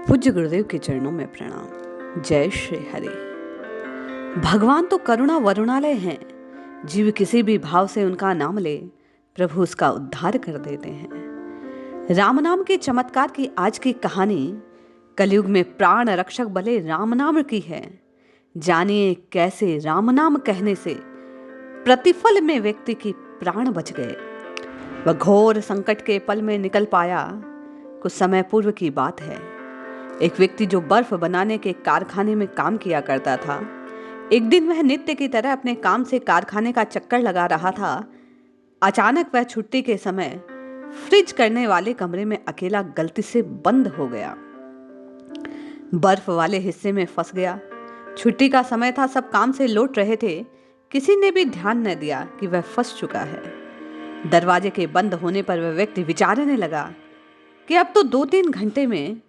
पूज्य गुरुदेव के चरणों में प्रणाम। जय श्री हरि। भगवान तो करुणा वरुणालय हैं। जीव किसी भी भाव से उनका नाम ले, प्रभु उसका उद्धार कर देते हैं। राम नाम के चमत्कार की आज की कहानी कलयुग में प्राण रक्षक भले राम नाम की है। जानिए कैसे राम नाम कहने से प्रतिफल में व्यक्ति की प्राण बच गए। वह घोर संकट के पल में निकल पाया। कुछ समय पूर्व की बात है। एक व्यक्ति जो बर्फ बनाने के कारखाने में काम किया करता था, एक दिन वह नित्य की तरह अपने काम से कारखाने का चक्कर लगा रहा था। अचानक वह छुट्टी के समय फ्रिज करने वाले कमरे में अकेला गलती से बंद हो गया। बर्फ वाले हिस्से में फंस गया। छुट्टी का समय था, सब काम से लौट रहे थे। किसी ने भी ध्यान न दिया कि वह फंस चुका है। दरवाजे के बंद होने पर वह व्यक्ति विचारने लगा कि अब तो 2-3 घंटे में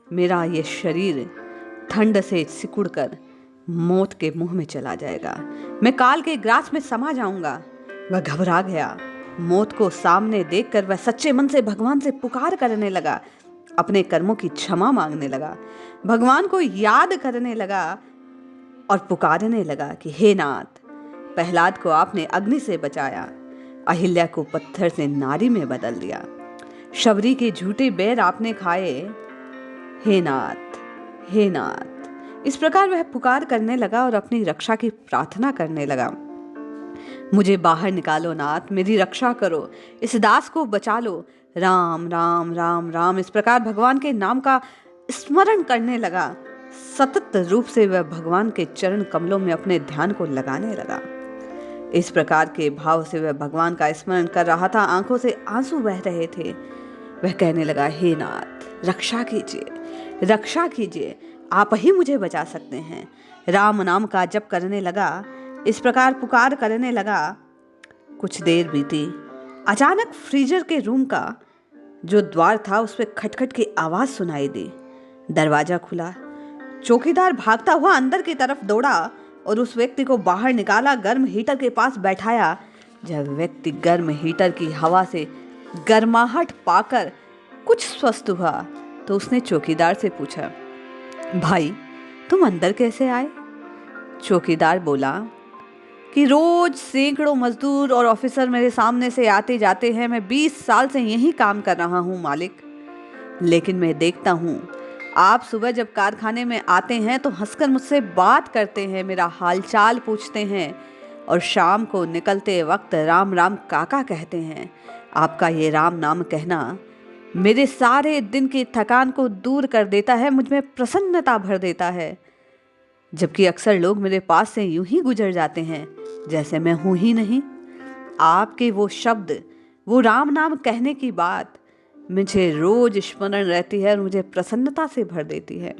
मेरा ये शरीर ठंड से सिकुड़कर मौत के मुंह में चला जाएगा। मैं काल के ग्रास में समा जाऊंगा। वह घबरा गया। मौत को सामने देखकर वह सच्चे मन से भगवान से पुकार करने लगा। अपने कर्मों की क्षमा मांगने लगा। भगवान को याद करने लगा और पुकारने लगा कि हे नाथ, प्रहलाद को आपने अग्नि से बचाया, अहिल्या को पत्थर से नारी में बदल दिया, शबरी के झूठे बैर आपने खाए, हे नाथ, हे नाथ। इस प्रकार वह पुकार करने लगा और अपनी रक्षा की प्रार्थना करने लगा। मुझे बाहर निकालो नाथ, मेरी रक्षा करो, इस दास को बचा लो। राम राम राम राम, इस प्रकार भगवान के नाम का स्मरण करने लगा। सतत रूप से वह भगवान के चरण कमलों में अपने ध्यान को लगाने लगा। इस प्रकार के भाव से वह भगवान का स्मरण कर रहा था। आंखों से आंसू बह रहे थे। वह कहने लगा, हे नाथ, रक्षा कीजिए, रक्षा कीजिए, आप ही मुझे बचा सकते हैं। राम नाम का जप करने लगा। इस प्रकार पुकार करने लगा। कुछ देर बीती। अचानक फ्रीजर के रूम का जो द्वार था उस पर खटखट की आवाज सुनाई दी। दरवाजा खुला। चौकीदार भागता हुआ अंदर की तरफ दौड़ा और उस व्यक्ति को बाहर निकाला, गर्म हीटर के पास बैठाया। जब व्यक्ति गर्म हीटर की हवा से गर्माहट पाकर कुछ स्वस्थ हुआ तो उसने चौकीदार से पूछा, भाई तुम अंदर कैसे आए? चौकीदार बोला कि रोज सैकड़ों मजदूर और ऑफिसर मेरे सामने से आते जाते हैं। मैं 20 साल से यही काम कर रहा हूँ मालिक, लेकिन मैं देखता हूँ आप सुबह जब कारखाने में आते हैं तो हंसकर मुझसे बात करते हैं, मेरा हालचाल पूछते हैं और शाम को निकलते वक्त राम राम काका कहते हैं। आपका ये राम नाम कहना मेरे सारे दिन की थकान को दूर कर देता है, मुझ में प्रसन्नता भर देता है। जबकि अक्सर लोग मेरे पास से यूं ही गुजर जाते हैं जैसे मैं हूं ही नहीं। आपके वो शब्द, वो राम नाम कहने की बात मुझे रोज स्मरण रहती है और मुझे प्रसन्नता से भर देती है।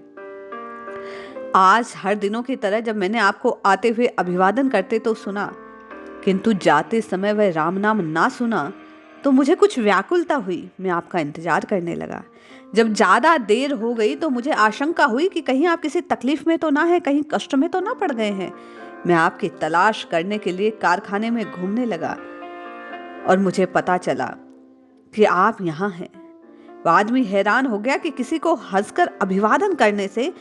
आज हर दिनों की तरह जब मैंने आपको आते हुए अभिवादन करते तो सुना, किंतु जाते समय वह राम नाम ना सुना तो मुझे कुछ व्याकुलता हुई। मैं आपका इंतजार करने लगा। जब ज्यादा देर हो गई तो मुझे आशंका हुई कि कहीं आप किसी तकलीफ में तो ना है, कहीं कष्ट में तो ना पड़ गए हैं। मैं आपकी तलाश करने के लिए कारखाने में घूमने लगा और मुझे पता चला कि आप यहाँ हैं। वह आदमी हैरान हो गया कि किसी को हंसकर अभिवादन करने से,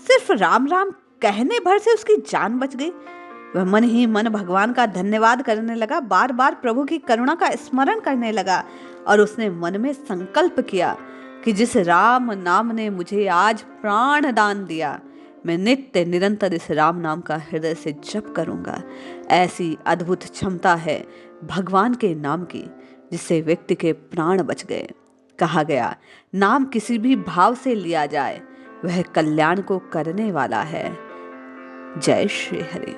सिर्फ राम राम कहने भर से उसकी जान बच गई। वह मन ही मन भगवान का धन्यवाद करने लगा, बार बार प्रभु की करुणा का स्मरण करने लगा और उसने मन में संकल्प किया कि जिस राम नाम ने मुझे आज प्राण दान दिया, मैं नित्य निरंतर इस राम नाम का हृदय से जप करूंगा। ऐसी अद्भुत क्षमता है भगवान के नाम की, जिससे व्यक्ति के प्राण बच गए। कहा गया, नाम किसी भी भाव से लिया जाए वह कल्याण को करने वाला है। जय श्री हरि।